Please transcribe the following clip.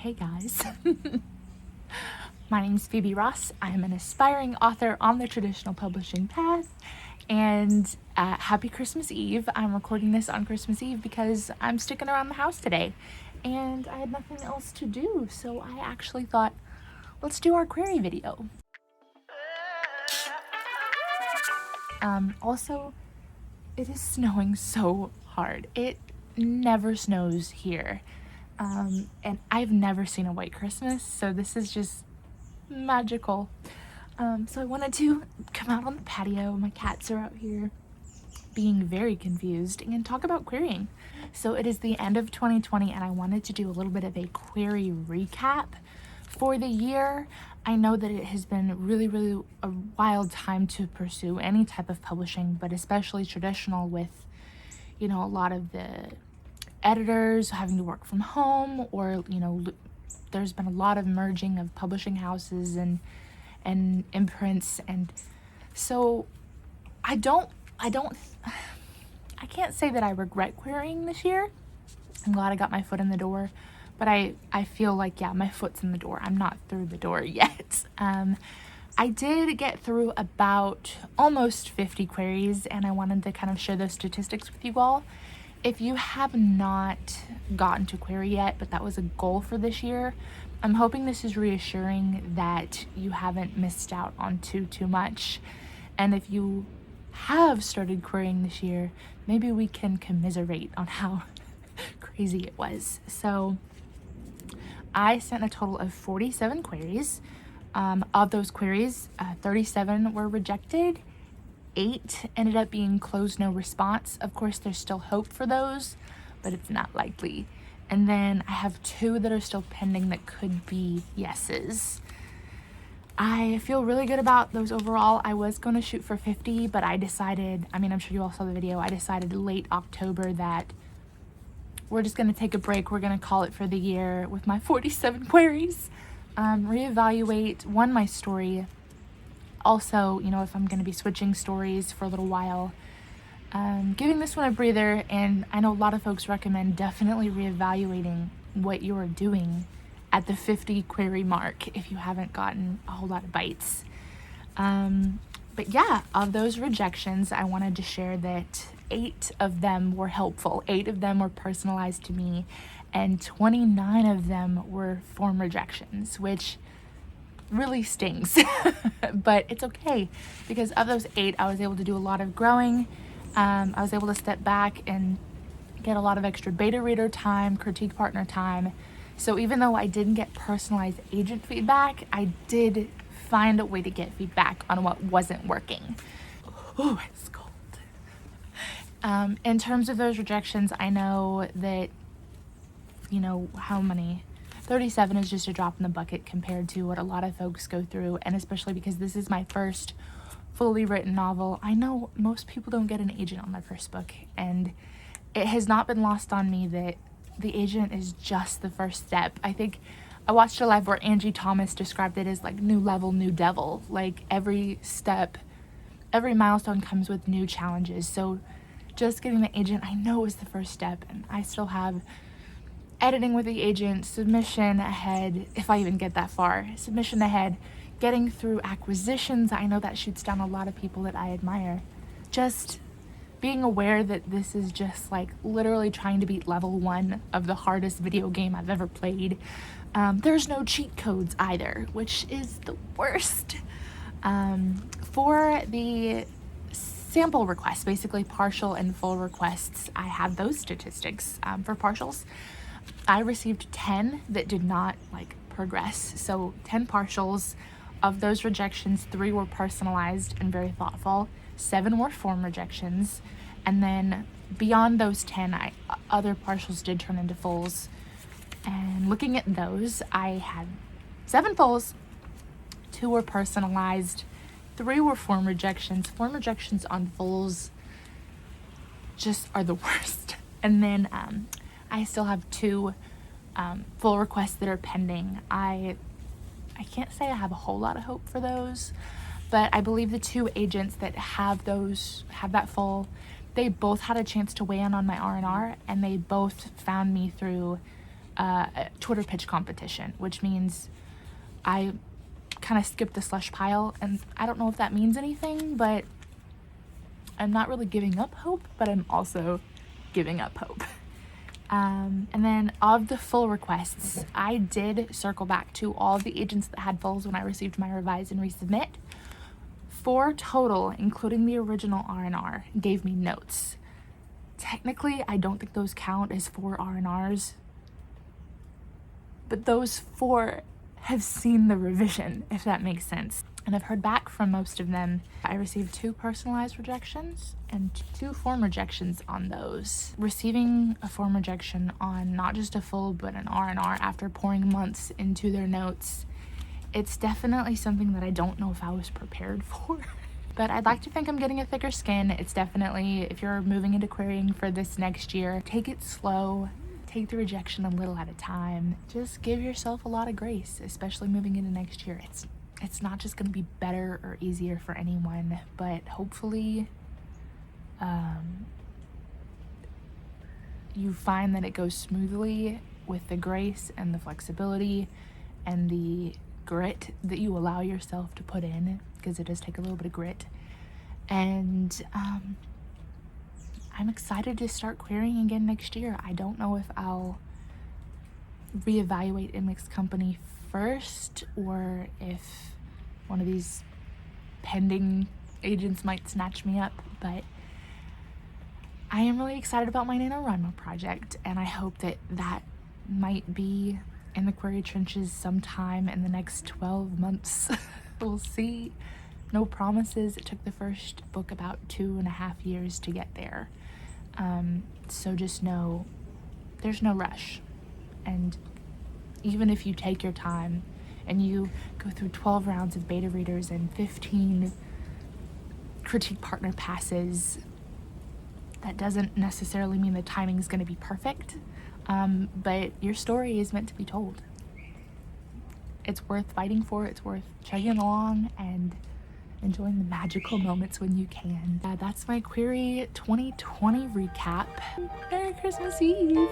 Hey guys, my name is Phoebe Ross. I'm an aspiring author on the traditional publishing path, and happy Christmas Eve. I'm recording this on Christmas Eve because I'm sticking around the house today and I had nothing else to do, so I actually thought, let's do our query video. Also, it is snowing so hard. It never snows here. And I've never seen a white Christmas, so this is just magical. So I wanted to come out on the patio. My cats are out here being very confused and talk about querying. So it is the end of 2020 and I wanted to do a little bit of a query recap for the year. I know that it has been really a wild time to pursue any type of publishing, but especially traditional with, you know, a lot of the editors having to work from home, or, you know, there's been a lot of merging of publishing houses and imprints, and so I can't say that I regret querying this year. I'm glad I got my foot in the door, but I feel like, yeah, my foot's in the door. I'm not through the door yet. I did get through about almost 50 queries, and I wanted to kind of share those statistics with you all. If you have not gotten to query yet, but that was a goal for this year, I'm hoping this is reassuring that you haven't missed out on too much. And if you have started querying this year, maybe we can commiserate on how crazy it was. So I sent a total of 47 queries. Of those queries, 37 were rejected. 8 ended up being closed, no response. Of course, there's still hope for those, but it's not likely. And then I have 2 that are still pending that could be yeses. I feel really good about those overall. I was going to shoot for 50, but I decided, I'm sure you all saw the video, I decided late October that we're just going to take a break. We're going to call it for the year with my 47 queries. Reevaluate, my story. Also, you know, if I'm going to be switching stories for a little while, giving this one a breather. And I know a lot of folks recommend definitely reevaluating what you are doing at the 50 query mark if you haven't gotten a whole lot of bites. But yeah, of those rejections, I wanted to share that 8 of them were helpful. 8 of them were personalized to me, and 29 of them were form rejections, which really stings. But it's okay, because of those 8, I was able to do a lot of growing. I was able to step back and get a lot of extra beta reader time, critique partner time. So even though I didn't get personalized agent feedback, I did find a way to get feedback on what wasn't working. Oh, it's cold. In terms of those rejections, I know that, you know, how many 37 is just a drop in the bucket compared to what a lot of folks go through, and especially because this is my first fully written novel. I know most people don't get an agent on their first book, and it has not been lost on me that the agent is just the first step. I think I watched a live where Angie Thomas described it as like new level, new devil. Like every step, every milestone comes with new challenges. So just getting the agent, I know, is the first step, and I still have editing with the agent, submission ahead, if I even get that far, submission ahead, getting through acquisitions. I know that shoots down a lot of people that I admire. Just being aware that this is just like literally trying to beat level 1 of the hardest video game I've ever played. There's no cheat codes either, which is the worst. For the sample requests, basically partial and full requests, I have those statistics. For partials, I received 10 that did not progress. So 10 partials. Of those rejections, 3 were personalized and very thoughtful. 7 were form rejections. And then beyond those 10, other partials did turn into fulls. And looking at those, I had 7 fulls, 2 were personalized, 3 were form rejections. Form rejections on fulls just are the worst. And then I still have 2 full requests that are pending. I can't say I have a whole lot of hope for those, but I believe the 2 agents that have that full, they both had a chance to weigh in on my R&R, and they both found me through a Twitter pitch competition, which means I kind of skipped the slush pile, and I don't know if that means anything, but I'm not really giving up hope, but I'm also giving up hope. And then of the full requests, I did circle back to all the agents that had fulls when I received my revise and resubmit. 4 total, including the original R&R, gave me notes. Technically, I don't think those count as 4 R&Rs, but those 4 have seen the revision, if that makes sense. And I've heard back from most of them. I received 2 personalized rejections and 2 form rejections on those. Receiving a form rejection on not just a full but an R&R after pouring months into their notes, it's definitely something that I don't know if I was prepared for. But I'd like to think I'm getting a thicker skin. It's definitely, if you're moving into querying for this next year, take it slow. Take the rejection a little at a time. Just give yourself a lot of grace, especially moving into next year. It's not just going to be better or easier for anyone, but hopefully you find that it goes smoothly with the grace and the flexibility and the grit that you allow yourself to put in, because it does take a little bit of grit. And I'm excited to start querying again next year. I don't know if I'll reevaluate in mixed company first, or if one of these pending agents might snatch me up, but I am really excited about my NaNoWriMo project, and I hope that that might be in the query trenches sometime in the next 12 months. We'll see. No promises. It took the first book about 2.5 years to get there. So just know there's no rush. And even if you take your time and you go through 12 rounds of beta readers and 15 critique partner passes, that doesn't necessarily mean the timing is going to be perfect. But your story is meant to be told. It's worth fighting for. It's worth chugging along and enjoying the magical moments when you can. That's my Query 2020 recap. Merry Christmas Eve!